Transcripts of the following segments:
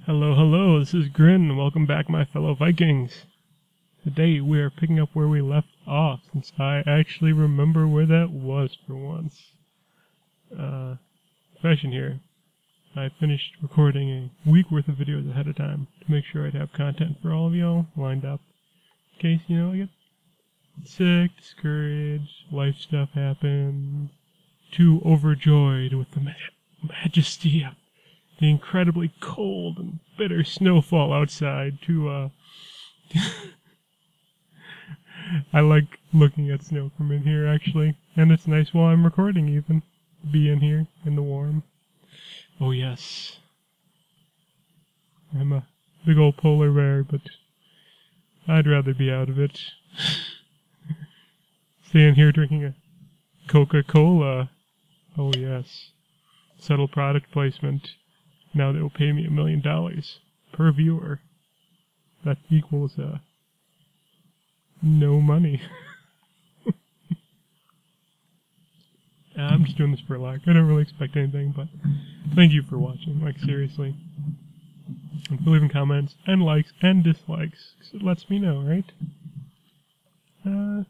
Hello, hello, this is Grin. Welcome back, my fellow Vikings. Today we are picking up where we left off, since I actually remember where that was for once. Confession here. I finished recording a week worth of videos ahead of time to make sure I'd have content for all of y'all lined up. In case, I get sick, discouraged, life stuff happens, too overjoyed with the majesty of the incredibly cold and bitter snowfall outside to, I like looking at snow from in here, actually. And it's nice while I'm recording, even, to be in here, in the warm. Oh, yes. I'm a big old polar bear, but I'd rather be out of it. Staying here drinking a Coca-Cola. Oh, yes. Subtle product placement. Now they will pay me $1 million per viewer. That equals, no money. I'm just doing this for a lark. I don't really expect anything, but thank you for watching, like, seriously. And for leaving comments, and likes, and dislikes, 'cause it lets me know, right? And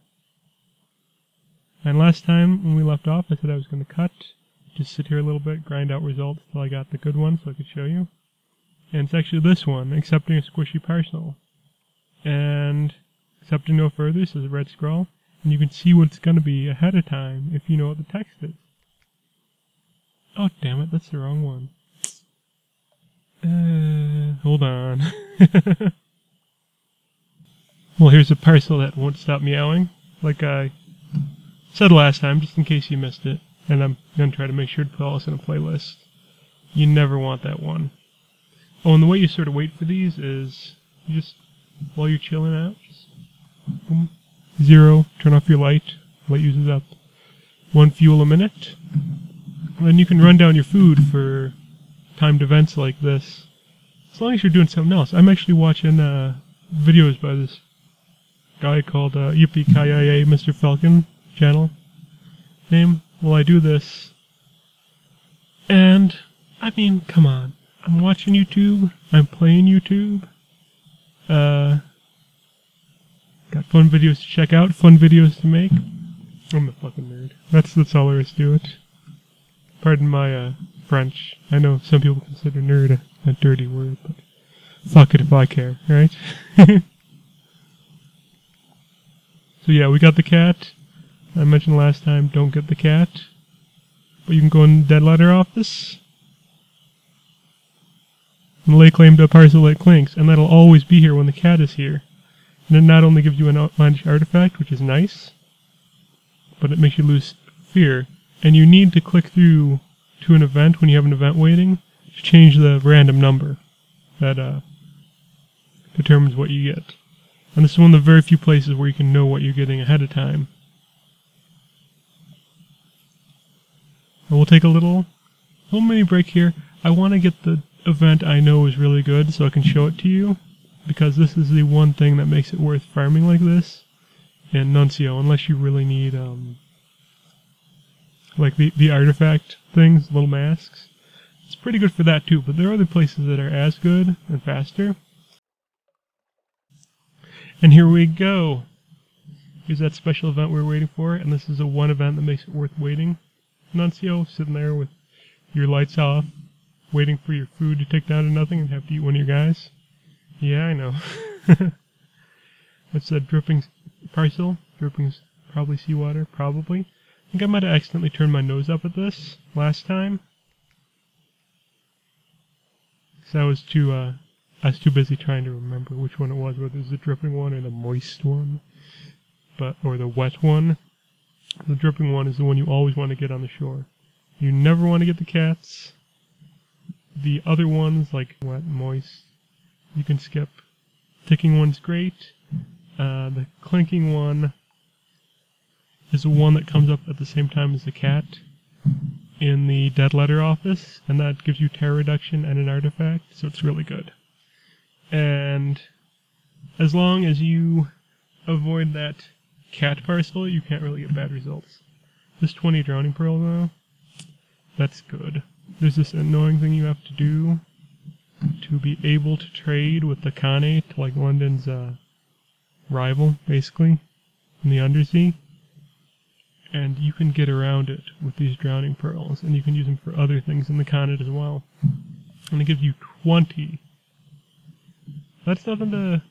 last time, when we left off, I said I was going to cut. Just sit here a little bit, grind out results till I got the good one so I could show you. And it's actually this one, accepting a squishy parcel. And accepting no further, says a red scroll. And you can see what it's going to be ahead of time if you know what the text is. Oh, damn it, that's the wrong one. Hold on. Well, here's a parcel that won't stop meowing, like I said last time, just in case you missed it. And I'm going to try to make sure to put all this in a playlist. You never want that one. Oh, and the way you sort of wait for these is, you just, while you're chilling out, just, boom, 0, turn off your light. Light uses up 1 fuel a minute. And then you can run down your food for timed events like this. As long as you're doing something else. I'm actually watching videos by this guy called Yippee-Ki-Yay Mr. Falcon channel name. Well, I do this, and, I mean, come on, I'm watching YouTube, I'm playing YouTube, got fun videos to check out, fun videos to make. I'm a fucking nerd. That's all there is to it. Pardon my, French. I know some people consider nerd a dirty word, but fuck it if I care, right? So yeah, we got the cat. I mentioned last time, don't get the cat. But you can go in the dead letter office and lay claim to a parcel that clinks, and that'll always be here when the cat is here. And it not only gives you an outlandish artifact, which is nice, but it makes you lose fear. And you need to click through to an event when you have an event waiting to change the random number that determines what you get. And this is one of the very few places where you can know what you're getting ahead of time. We'll take a little mini break here. I want to get the event I know is really good so I can show it to you, because this is the one thing that makes it worth farming like this in Nuncio, unless you really need like the artifact things, little masks. It's pretty good for that too, but there are other places that are as good and faster. And here we go. Here's that special event we were waiting for, and this is the one event that makes it worth waiting. Nuncio, sitting there with your lights off, waiting for your food to take down to nothing and have to eat one of your guys. Yeah, I know. That's a dripping parcel. Dripping's probably seawater, probably. I think I might have accidentally turned my nose up at this last time. So I was too busy trying to remember which one it was, whether it was the dripping one or the moist one, or the wet one. The dripping one is the one you always want to get on the shore. You never want to get the cats. The other ones, like wet and moist, you can skip. Ticking one's great. The clinking one is the one that comes up at the same time as the cat in the dead letter office, and that gives you terror reduction and an artifact, so it's really good. And as long as you avoid that cat parcel, you can't really get bad results. This 20 drowning pearl though, that's good. There's this annoying thing you have to do to be able to trade with the Khanate, like London's rival, basically, in the undersea. And you can get around it with these drowning pearls, and you can use them for other things in the Khanate as well. And it gives you 20. That's nothing to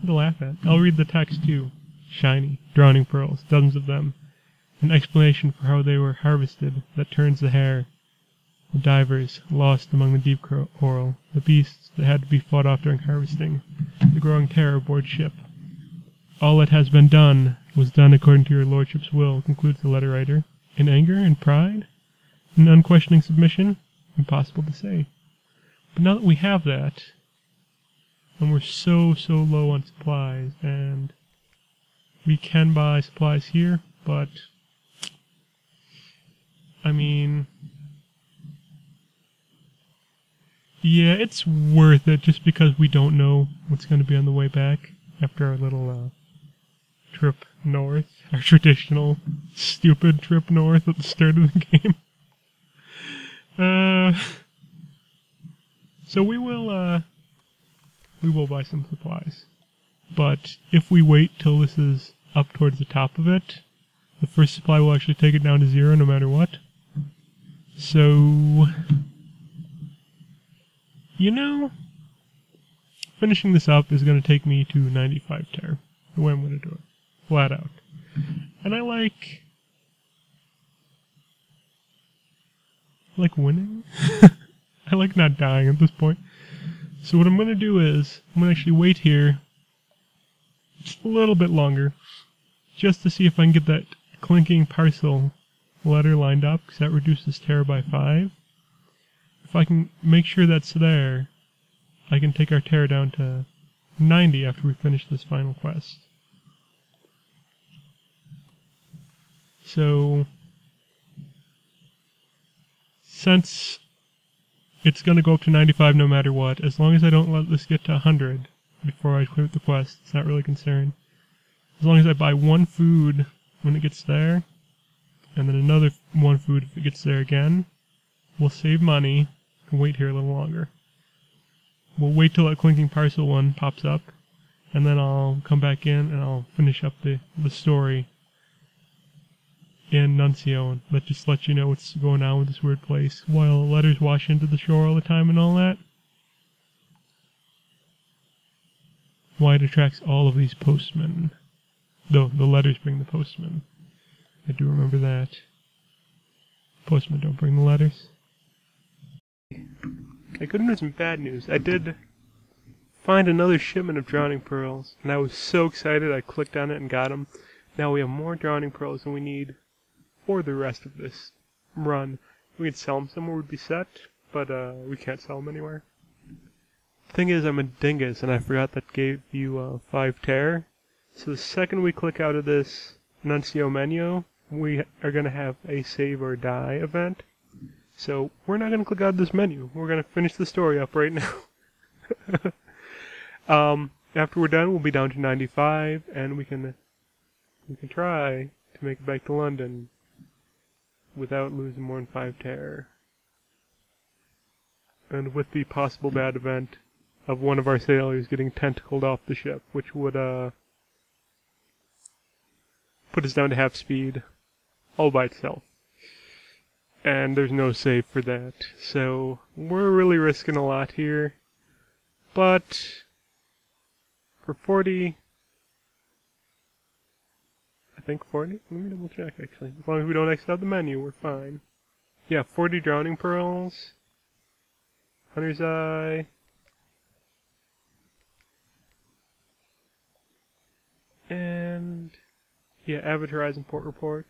laugh at. I'll read the text too. Shiny, drowning pearls, dozens of them. An explanation for how they were harvested that turns the hair. The divers, lost among the deep coral, the beasts that had to be fought off during harvesting, the growing terror aboard ship. All that has been done was done according to your lordship's will, concludes the letter writer. In anger and pride? In unquestioning submission? Impossible to say. But now that we have that, and we're so low on supplies, and we can buy supplies here, but I mean, yeah, it's worth it just because we don't know what's going to be on the way back after our little trip north, our traditional stupid trip north at the start of the game. So we will buy some supplies. But if we wait till this is up towards the top of it, the first supply will actually take it down to 0 no matter what. So, you know, finishing this up is going to take me to 95 terror, the way I'm going to do it, flat out. And I like winning. I like not dying at this point. So what I'm going to do is, I'm going to actually wait here just a little bit longer, just to see if I can get that clinking parcel letter lined up, because that reduces terror by 5. If I can make sure that's there, I can take our terror down to 90 after we finish this final quest. So, since it's going to go up to 95 no matter what, as long as I don't let this get to 100 before I clear the quest, it's not really a concern. As long as I buy 1 food when it gets there, and then another 1 food if it gets there again, we'll save money and wait here a little longer. We'll wait till that clinking parcel one pops up, and then I'll come back in and I'll finish up the story in Nuncio, and that just lets you know what's going on with this weird place, while letters wash into the shore all the time and all that. Why it attracts all of these postmen. Though the letters bring the postmen. I do remember that. Postmen don't bring the letters. Okay, good news and bad news. I did find another shipment of drowning pearls, and I was so excited I clicked on it and got them. Now we have more drowning pearls than we need for the rest of this run. We could sell them somewhere, we'd be set, but we can't sell them anywhere. Thing is, I'm a dingus, and I forgot that gave you 5 terror. So the second we click out of this Nuncio menu, we are going to have a save or die event. So we're not going to click out of this menu. We're going to finish the story up right now. After we're done, we'll be down to 95, and we can try to make it back to London without losing more than 5 terror. And with the possible bad event of one of our sailors getting tentacled off the ship, which would put us down to half speed all by itself. And there's no save for that. So we're really risking a lot here. But for 40, I think 40? Let me double check actually. As long as we don't exit out the menu, we're fine. Yeah, 40 drowning pearls. Hunter's Eye. And yeah, Avid Horizon Port Report.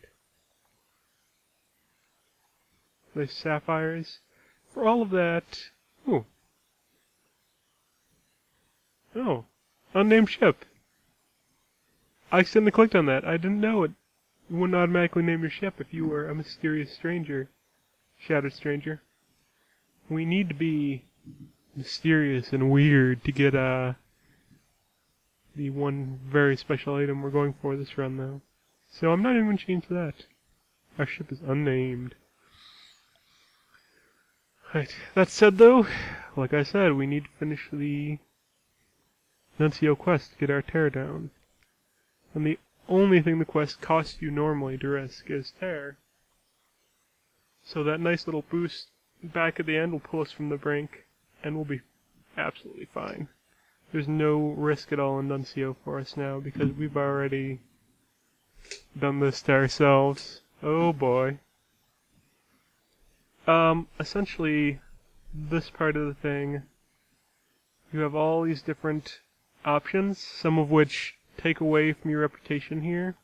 There's sapphires. For all of that, ooh. Oh, unnamed ship. I accidentally clicked on that. I didn't know it. You wouldn't automatically name your ship if you were a mysterious stranger. Shattered stranger. We need to be mysterious and weird to get the one very special item we're going for this run, though. So I'm not even going to change that. Our ship is unnamed. Right. That said, though, like I said, we need to finish the Nuncio quest to get our tear down. And the only thing the quest costs you normally to risk is tear. So that nice little boost back at the end will pull us from the brink, and we'll be absolutely fine. There's no risk at all in Nuncio for us now, because we've already done this to ourselves. Oh boy. Essentially, this part of the thing, you have all these different options, some of which take away from your reputation here,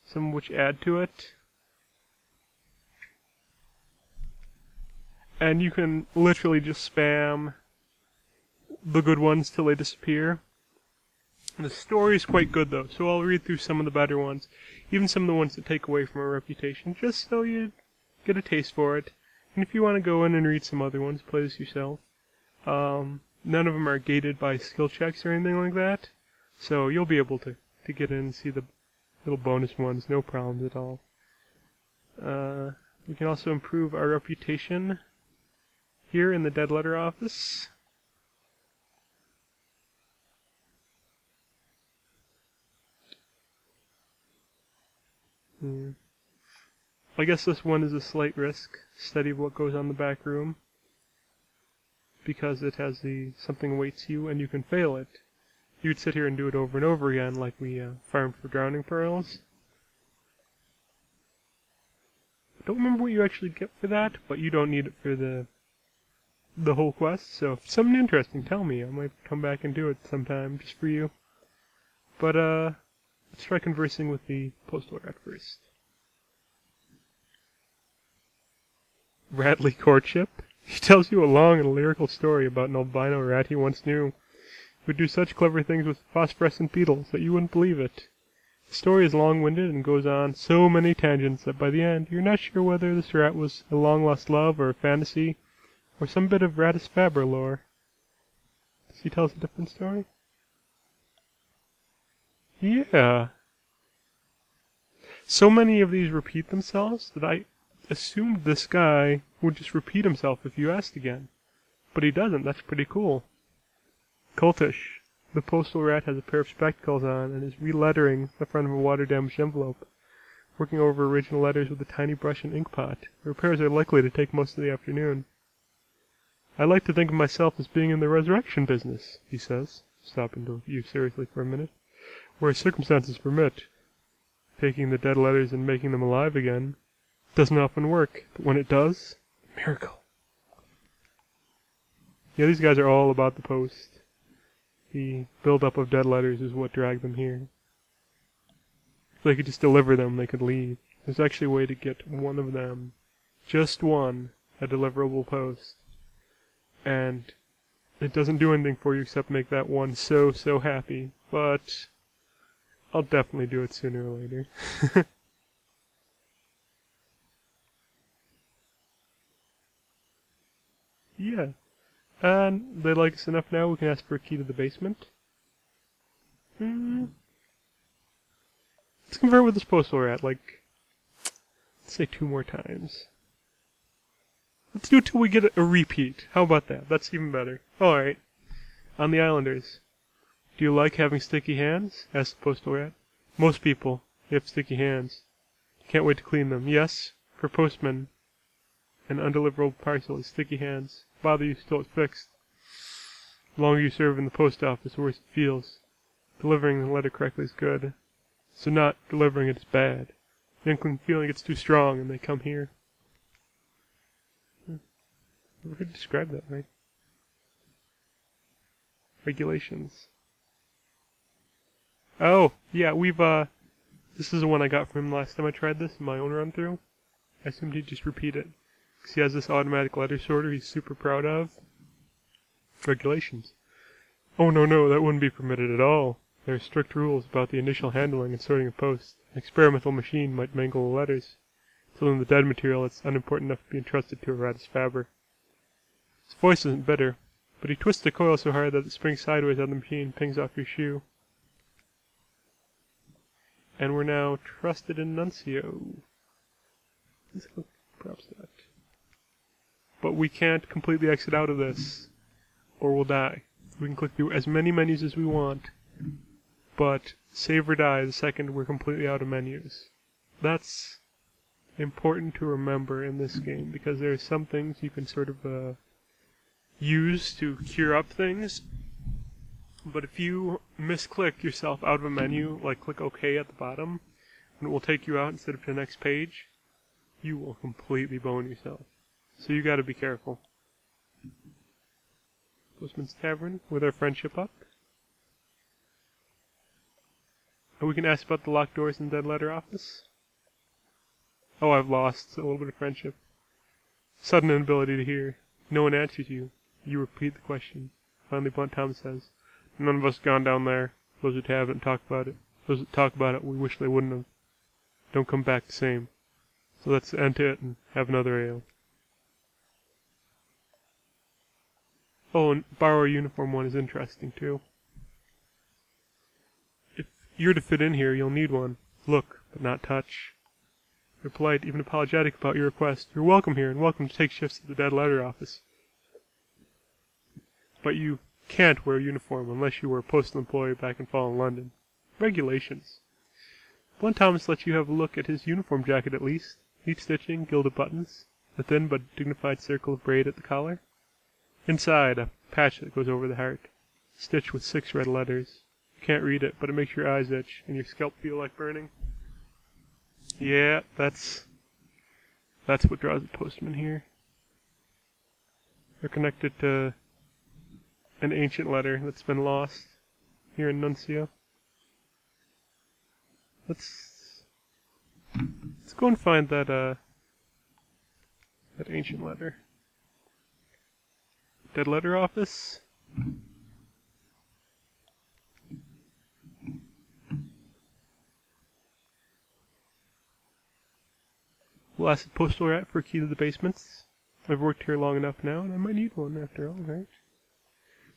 some of which add to it. And you can literally just spam the good ones till they disappear. The story is quite good though, so I'll read through some of the better ones, even some of the ones that take away from our reputation, just so you get a taste for it. And if you want to go in and read some other ones, play this yourself. None of them are gated by skill checks or anything like that, so you'll be able to get in and see the little bonus ones, no problems at all. We can also improve our reputation here in the Dead Letter office. I guess this one is a slight risk, study of what goes on in the back room, because it has the something awaits you and you can fail it. You'd sit here and do it over and over again like we farmed for drowning pearls. I don't remember what you actually get for that, but you don't need it for the whole quest, so if it's something interesting, tell me. I might come back and do it sometime just for you. But let's try conversing with the Postal rat first. Ratly courtship? He tells you a long and lyrical story about an albino rat he once knew, who would do such clever things with phosphorescent beetles that you wouldn't believe it. The story is long-winded and goes on so many tangents that by the end you're not sure whether this rat was a long-lost love or a fantasy, or some bit of Ratus Faber lore. Does he tell us a different story? Yeah. So many of these repeat themselves that I assumed this guy would just repeat himself if you asked again. But he doesn't, that's pretty cool. Cultish. The postal rat has a pair of spectacles on and is relettering the front of a water-damaged envelope, working over original letters with a tiny brush and ink pot. The repairs are likely to take most of the afternoon. I like to think of myself as being in the resurrection business, he says, stopping to view seriously for a minute, where circumstances permit. Taking the dead letters and making them alive again doesn't often work, but when it does, miracle. Yeah, these guys are all about the post. The build-up of dead letters is what dragged them here. If they could just deliver them, they could leave. There's actually a way to get one of them, just one, a deliverable post. And it doesn't do anything for you except make that one so happy, but I'll definitely do it sooner or later. Yeah. And they like us enough now, we can ask for a key to the basement. Let's convert with this postal rat, like, let's say 2 more times. Let's do it till we get a repeat. How about that? That's even better. Alright. On the Islanders. Do you like having sticky hands? Asked the postal rat. Most people have sticky hands. Can't wait to clean them. Yes, for postmen. An undeliverable parcel is sticky hands. Bother you till it's fixed. The longer you serve in the post office, the worse it feels. Delivering the letter correctly is good. So not delivering it is bad. The unclean feeling gets too strong and they come here. Never could describe that right. Regulations. Oh, yeah, we've, this is the one I got from him last time I tried this in my own run-through. I assumed he'd just repeat it. Because he has this automatic letter sorter he's super proud of. Regulations. Oh, no, that wouldn't be permitted at all. There are strict rules about the initial handling and sorting of posts. An experimental machine might mangle the letters. Till in the dead material, it's unimportant enough to be entrusted to a Ratus Faber. His voice isn't bitter, but he twists the coil so hard that it springs sideways on the machine and pings off your shoe. And we're now trusted in Nuncio. Let's go props that. But we can't completely exit out of this. or we'll die. We can click through as many menus as we want, but save or die the second we're completely out of menus. That's important to remember in this game, because there are some things you can sort of use to cure up things, but if you misclick yourself out of a menu, like click OK at the bottom, and it will take you out instead of to the next page, you will completely bone yourself. So you gotta be careful. Postman's Tavern, with our friendship up. And we can ask about the locked doors in the dead letter office. Oh, I've lost a little bit of friendship. Sudden inability to hear. No one answers you. You repeat the question. Finally, Blunt Tom says, "None of us gone down there. Those that haven't talked about it. Those that talk about it, we wish they wouldn't have. Don't come back the same. So let's end it and have another ale." Oh, and borrow a uniform one is interesting too. If you're to fit in here, you'll need one. Look, but not touch. You're polite, even apologetic about your request. You're welcome here, and welcome to take shifts at the dead letter office. But you can't wear a uniform unless you were a postal employee back in Fallen London. Regulations. Blunt Thomas lets you have a look at his uniform jacket at least. Neat stitching, gilded buttons, a thin but dignified circle of braid at the collar. Inside, a patch that goes over the heart, stitched with 6 red letters. You can't read it, but it makes your eyes itch and your scalp feel like burning. Yeah, that's what draws the postman here. They're connected to an ancient letter that's been lost here in Nuncio. Let's go and find that ancient letter. Dead letter office. We'll ask the postal rat for a key to the basements. I've worked here long enough now, and I might need one after all, right?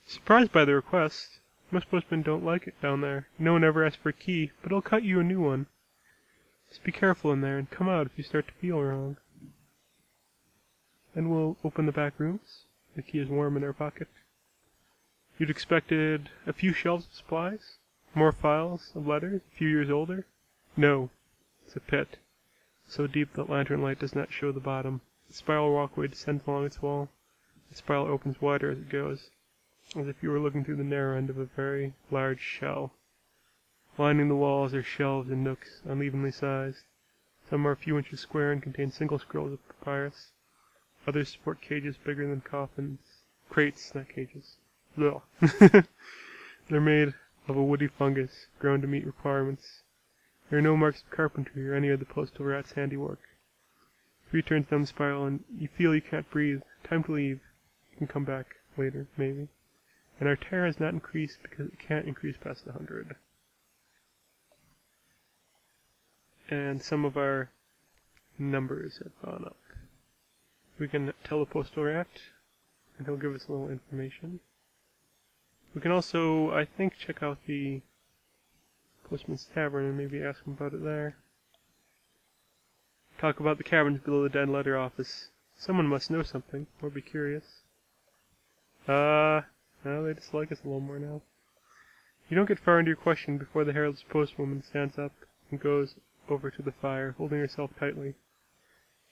Surprised by the request. Most postmen don't like it down there. No one ever asks for a key, but I'll cut you a new one. Just be careful in there and come out if you start to feel wrong. Then we'll open the back rooms. The key is warm in our pocket. You'd expected a few shelves of supplies? More files of letters, a few years older? No. It's a pit. So deep that lantern light does not show the bottom. The spiral walkway descends along its wall. The spiral opens wider as it goes, as if you were looking through the narrow end of a very large shell. Lining the walls are shelves and nooks, unevenly sized. Some are a few inches square and contain single scrolls of papyrus. Others support cages bigger than coffins. Crates, not cages. Ugh. They're made of a woody fungus, grown to meet requirements. There are no marks of carpentry or any of the postal rat's handiwork. 3 turns down the spiral and you feel you can't breathe. Time to leave. You can come back later, maybe. And our terror has not increased because it can't increase past 100. And some of our numbers have gone up. We can tell the postal rat, and he'll give us a little information. We can also, I think, check out the Postman's Tavern and maybe ask him about it there. Talk about the cabins below the dead letter office. Someone must know something, or be curious. Now they dislike us a little more now. You don't get far into your question before the hairless postwoman stands up and goes over to the fire, holding herself tightly.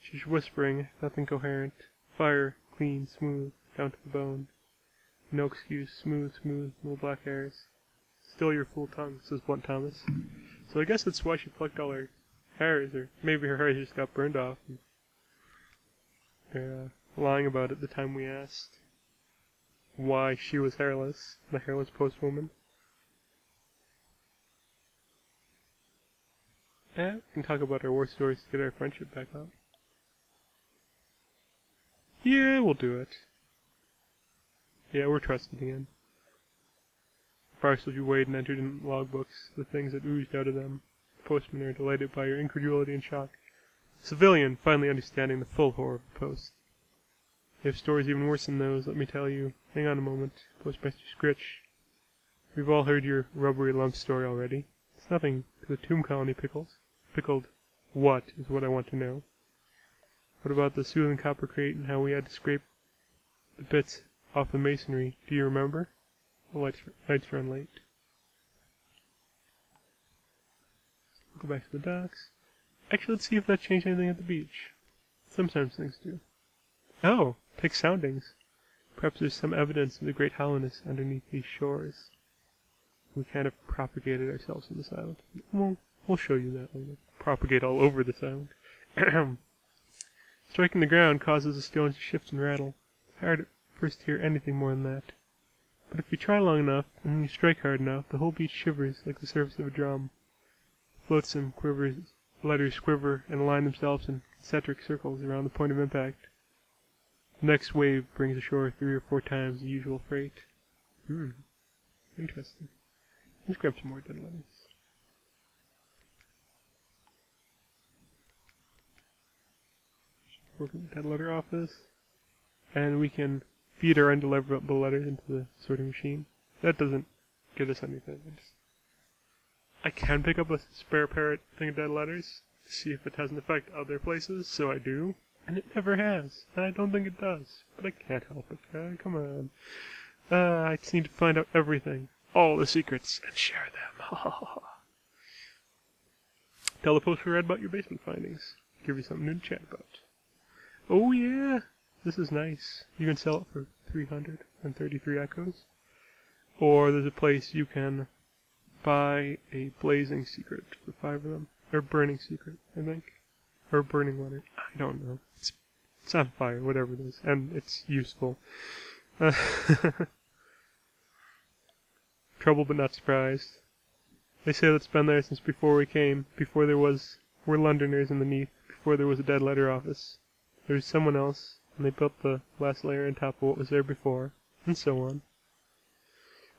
She's whispering, nothing coherent. Fire, clean, smooth, down to the bone. No excuse, smooth, no black hairs. Still your fool tongue, says Blunt Thomas. So I guess that's why she plucked all her hairs, or maybe her hair just got burned off. And they're lying about it the time we asked why she was hairless, the hairless postwoman. Yeah, we can talk about our war stories to get our friendship back up. Yeah, we'll do it. Yeah, we're trusted again. The parcels you weighed and entered in logbooks, the things that oozed out of them. The postmen are delighted by your incredulity and shock. The civilian finally understanding the full horror of the post. They have stories even worse than those, let me tell you. Hang on a moment, Postmaster Scritch. We've all heard your rubbery lump story already. It's nothing to the tomb colony pickles. Pickled what is what I want to know. What about the soothing copper crate and how we had to scrape the bits off the masonry. Do you remember? The lights run late. Go back to the docks. Actually, let's see if that changed anything at the beach. Sometimes things do. Oh, take soundings. Perhaps there's some evidence of the great hollowness underneath these shores. We kind of propagated ourselves in this island. We'll show you that later. Propagate all over this island. Striking the ground causes the stones to shift and rattle. It's hard at first to hear anything more than that. But if you try long enough, and you strike hard enough, the whole beach shivers like the surface of a drum. Floats and quivers, letters quiver and align themselves in concentric circles around the point of impact. The next wave brings ashore 3 or 4 times the usual freight. Interesting. Let's grab some more dead letters. Work in the dead letter office. And we can feed our undeliverable letters into the sorting machine. That doesn't get us anything. I can pick up a spare parrot thing of dead letters to see if it has an effect other places, so I do. And it never has. And I don't think it does. But I can't help it. Come on. I just need to find out everything. All the secrets. And share them. Tell the Postal Red about your basement findings. Give you something new to chat about. Oh yeah! This is nice. You can sell it for 333 echoes. Or there's a place you can buy a blazing secret for 5 of them. Or burning secret, I think. Or burning letter. I don't know. It's on fire, whatever it is. And it's useful. Trouble but not surprised. They say that's been there since before we came. Before there was... We're Londoners underneath. Before there was a dead letter office. There was someone else, and they built the last layer on top of what was there before. And so on.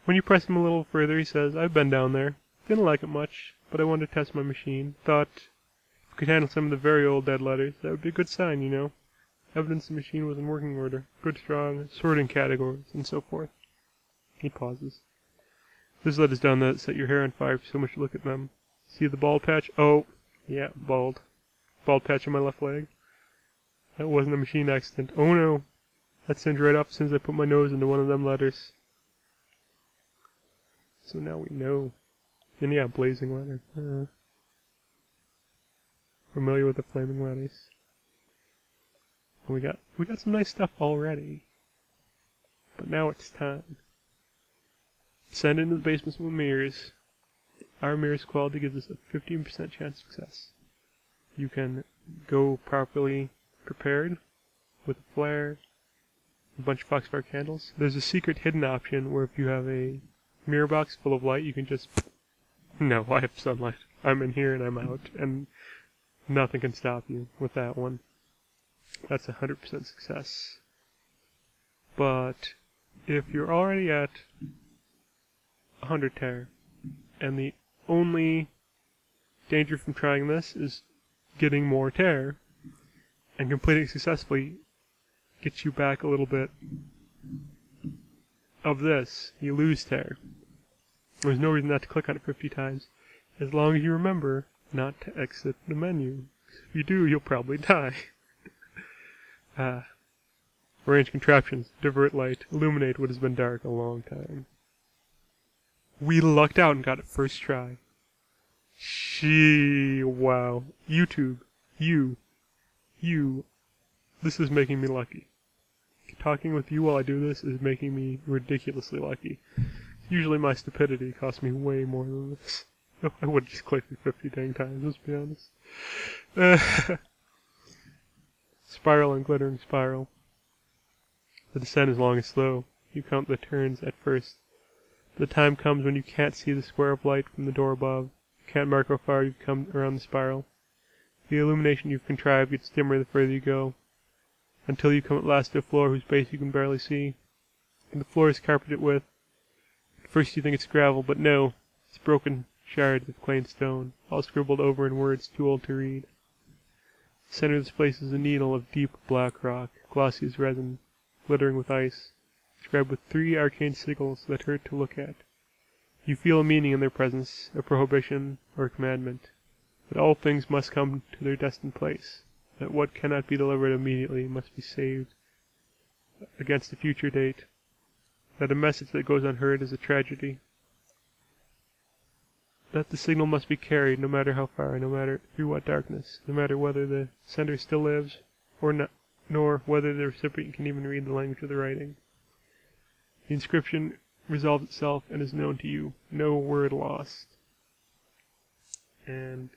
When you press him a little further, he says, I've been down there. Didn't like it much, but I wanted to test my machine. Thought if we could handle some of the very old dead letters, that would be a good sign, you know. Evidence the machine was in working order. Good, strong, sorting categories, and so forth. He pauses. There's letters down there that set your hair on fire for so much to look at them. See the bald patch? Oh, yeah, bald. Bald patch on my left leg. That wasn't a machine accident. Oh no. That singed right off as soon as I put my nose into one of them letters. So now we know. And yeah, blazing letter. Familiar with the flaming letters. We got some nice stuff already. But now it's time. Send into the basement with mirrors. Our mirror's quality gives us a 15% chance of success. You can go properly prepared with a flare, a bunch of foxfire candles. There's a secret hidden option where if you have a mirror box full of light, you can just... No, I have sunlight. I'm in here and I'm out, and nothing can stop you with that one. That's 100% success. But if you're already at 100 terror, and the only danger from trying this is getting more terror, and completing successfully gets you back a little bit of this, you lose terror. There's no reason not to click on it 50 times, as long as you remember not to exit the menu. If you do, you'll probably die. Arrange contraptions, divert light, illuminate what has been dark a long time. We lucked out and got it first try. Wow. YouTube, you, this is making me lucky. Talking with you while I do this is making me ridiculously lucky. Usually my stupidity costs me way more than this. I would just click it 50 dang times, let's be honest. Spiral and glittering spiral. The descent is long and slow. You count the turns at first. The time comes when you can't see the square of light from the door above. You can't mark how far you've come around the spiral. The illumination you've contrived gets dimmer the further you go, until you come at last to a floor whose base you can barely see. And the floor is carpeted with... At first you think it's gravel, but no. It's broken shards of clay and stone, all scribbled over in words too old to read. The center of this place is a needle of deep black rock, glossy as resin, glittering with ice, inscribed with 3 arcane sigils that hurt to look at. You feel a meaning in their presence, a prohibition or a commandment, that all things must come to their destined place, that what cannot be delivered immediately must be saved against a future date, that a message that goes unheard is a tragedy. That the signal must be carried no matter how far, no matter through what darkness, no matter whether the sender still lives or not, nor whether the recipient can even read the language of the writing. The inscription resolves itself and is known to you. No word lost. And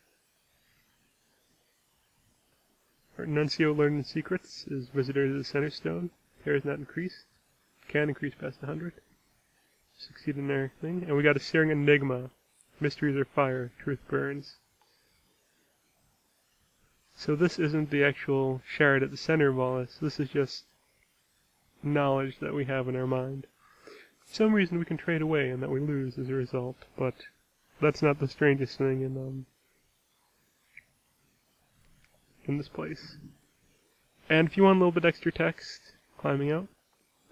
our Nuncio learned the secrets is visitor to the center stone. Terror is not increased. Can increase past 100. Succeed in their thing. And we got a searing enigma. Mysteries are fire. Truth burns. So this isn't the actual shard at the center of all this. This is just knowledge that we have in our mind. For some reason we can trade away and that we lose as a result, but that's not the strangest thing in this place. And if you want a little bit extra text, climbing out.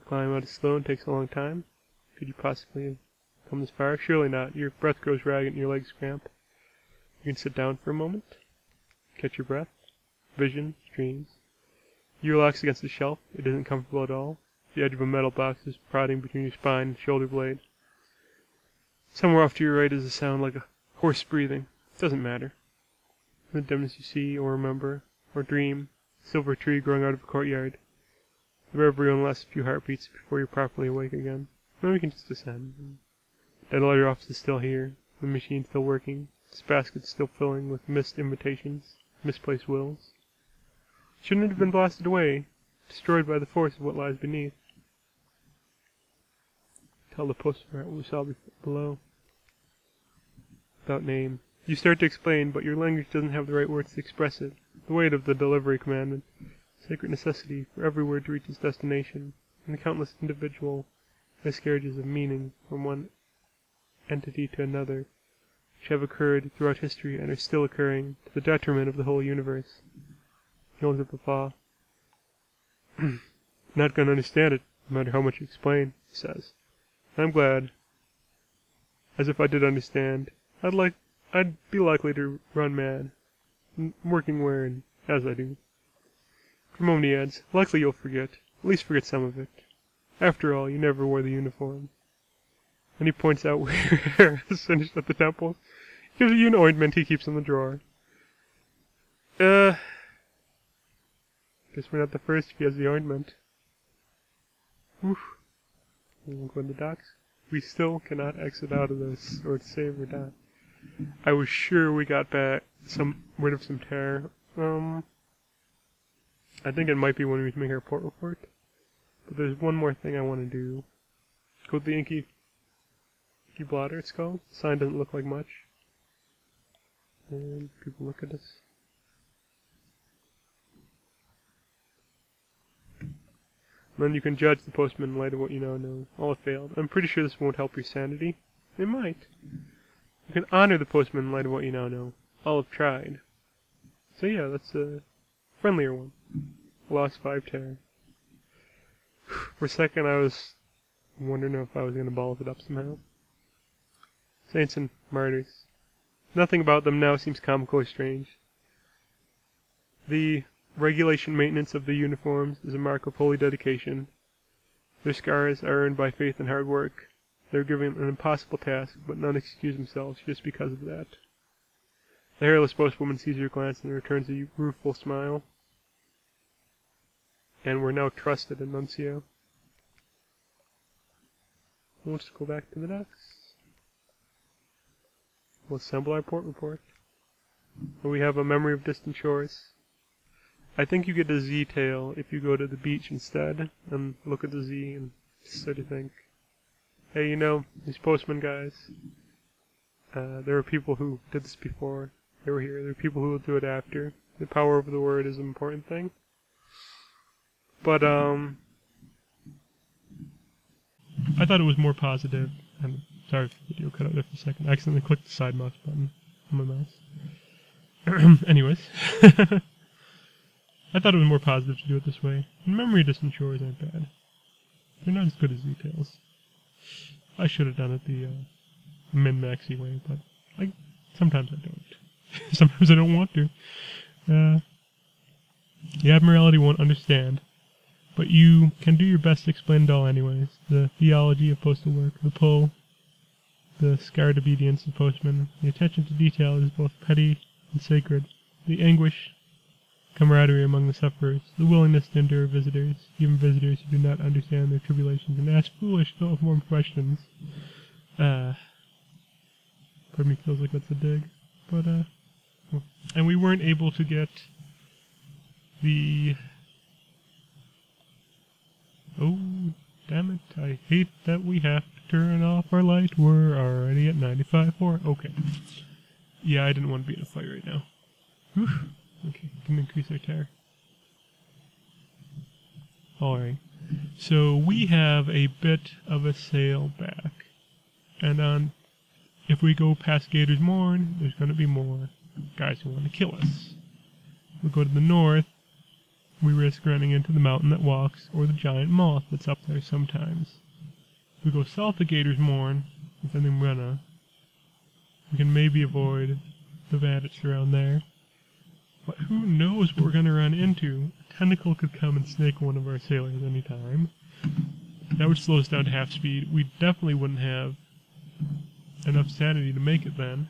Climbing out of stone takes a long time. Could you possibly come this far? Surely not. Your breath grows ragged and your legs cramp. You can sit down for a moment. Catch your breath. Vision, dreams. You relax against the shelf. It isn't comfortable at all. The edge of a metal box is prodding between your spine and shoulder blade. Somewhere off to your right is a sound like a horse breathing. It doesn't matter. In the dimness you see, or remember, or dream, a silver tree growing out of a courtyard. The reverie only lasts a few heartbeats before you're properly awake again. Then we can just descend. That letter office is still here. The machine still working. This basket still filling with missed invitations, misplaced wills. Shouldn't it have been blasted away, destroyed by the force of what lies beneath? Tell the postal what we saw below. Without name. You start to explain, but your language doesn't have the right words to express it. The weight of the delivery commandment. Sacred necessity for every word to reach its destination. And the countless individual miscarriages of meaning from one entity to another, which have occurred throughout history and are still occurring to the detriment of the whole universe. He holds up a paw. Not gonna understand it, no matter how much you explain, he says. I'm glad. As if I did understand. I'd be likely to run mad, working where and as I do. For a moment he adds, likely you'll forget, at least forget some of it. After all, you never wore the uniform. And he points out where your hair is finished at the temples. Gives you an ointment he keeps in the drawer. Guess we're not the first if he has the ointment. Oof. We'll go in the docks. We still cannot exit out of this, or save or die. I was sure we got back rid of some terror. I think it might be when we make our port report. But there's one more thing I want to do. Go with the inky blotter, it's called. The sign doesn't look like much. And people look at us. Then you can judge the postman in light of what you now know. All have failed. I'm pretty sure this won't help your sanity. It might. You can honor the postman in light of what you now know. All have tried. So yeah, that's a friendlier one. Lost 5 terror. For a second I was wondering if I was going to ball it up somehow. Saints and martyrs. Nothing about them now seems comical or strange. The regulation maintenance of the uniforms is a mark of holy dedication. Their scars are earned by faith and hard work. They are given an impossible task, but none excuse themselves just because of that. The hairless postwoman sees your glance and returns a rueful smile. And we're now trusted in Nuncio. We'll just go back to the docks. We'll assemble our port report. We have a memory of distant shores. I think you get a Z tail if you go to the beach instead and look at the Z and sort of think, hey, you know, these postman guys, there are people who did this before. They were here. There are people who will do it after. The power of the word is an important thing. But, I thought it was more positive. And sorry if the video cut out there for a second. I accidentally clicked the side mouse button on my mouse. Anyways. I thought it was more positive to do it this way. Memory of distant shores aren't bad. They're not as good as details. I should have done it the min-maxy way, but sometimes I don't. Sometimes I don't want to. The Admiralty won't understand. But you can do your best to explain it all anyways. The theology of postal work, the pull, the scarred obedience of postmen, the attention to detail is both petty and sacred, the anguish, camaraderie among the sufferers, the willingness to endure visitors, even visitors who do not understand their tribulations and ask foolish, ill-informed questions. Part of me feels like that's a dig, but, and we weren't able to get the... Oh, damn it, I hate that we have to turn off our light. We're already at 95.4. Okay. Yeah, I didn't want to be in a fight right now. Whew. Okay, can increase our tire. Alright. So we have a bit of a sail back. And if we go past Gator's Mourn, there's going to be more guys who want to kill us. We go to the north, we risk running into the mountain that walks, or the giant moth that's up there sometimes. If we go south of Gator's Mourn, with an umbrella, we can maybe avoid the bandits around there. But who knows what we're going to run into? A tentacle could come and snake one of our sailors anytime. That would slow us down to half speed. We definitely wouldn't have enough sanity to make it then.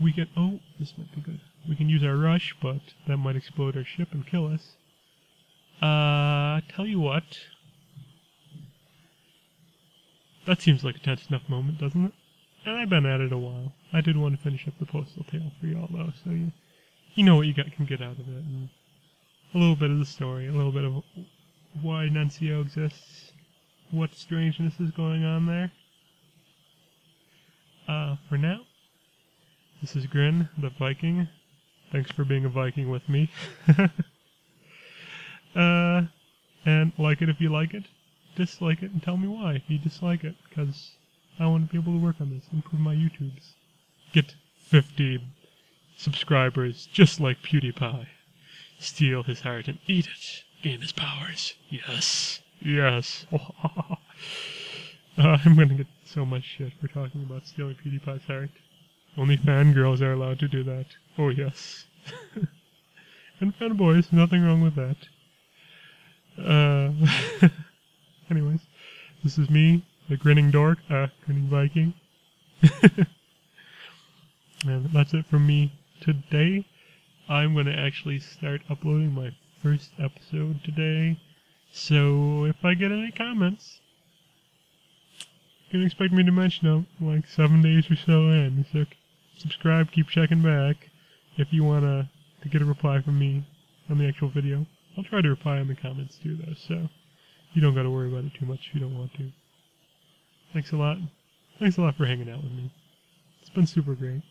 We can... Oh, this might be good. We can use our rush, but that might explode our ship and kill us. Tell you what. That seems like a tense enough moment, doesn't it? And I've been at it a while. I did want to finish up the Postal tale for y'all, though, so you know what you can get out of it. And a little bit of the story, a little bit of why Nuncio exists, what strangeness is going on there. For now, this is Grin, the Viking. Thanks for being a Viking with me. And like it if you like it, dislike it, and tell me why if you dislike it, because I want to be able to work on this, improve my YouTubes. Get 50 subscribers, just like PewDiePie. Steal his heart and eat it. Gain his powers. Yes. Yes. I'm gonna get so much shit for talking about stealing PewDiePie's heart. Only fangirls are allowed to do that. Oh yes. And fanboys, nothing wrong with that. Anyways, this is me, the grinning dork, grinning Viking. And that's it from me today. I'm going to actually start uploading my first episode today. So if I get any comments, you can expect me to mention them like 7 days or so in. So subscribe, keep checking back if you want to get a reply from me on the actual video. I'll try to reply in the comments too, though, so you don't got to worry about it too much if you don't want to. Thanks a lot. Thanks a lot for hanging out with me. It's been super great.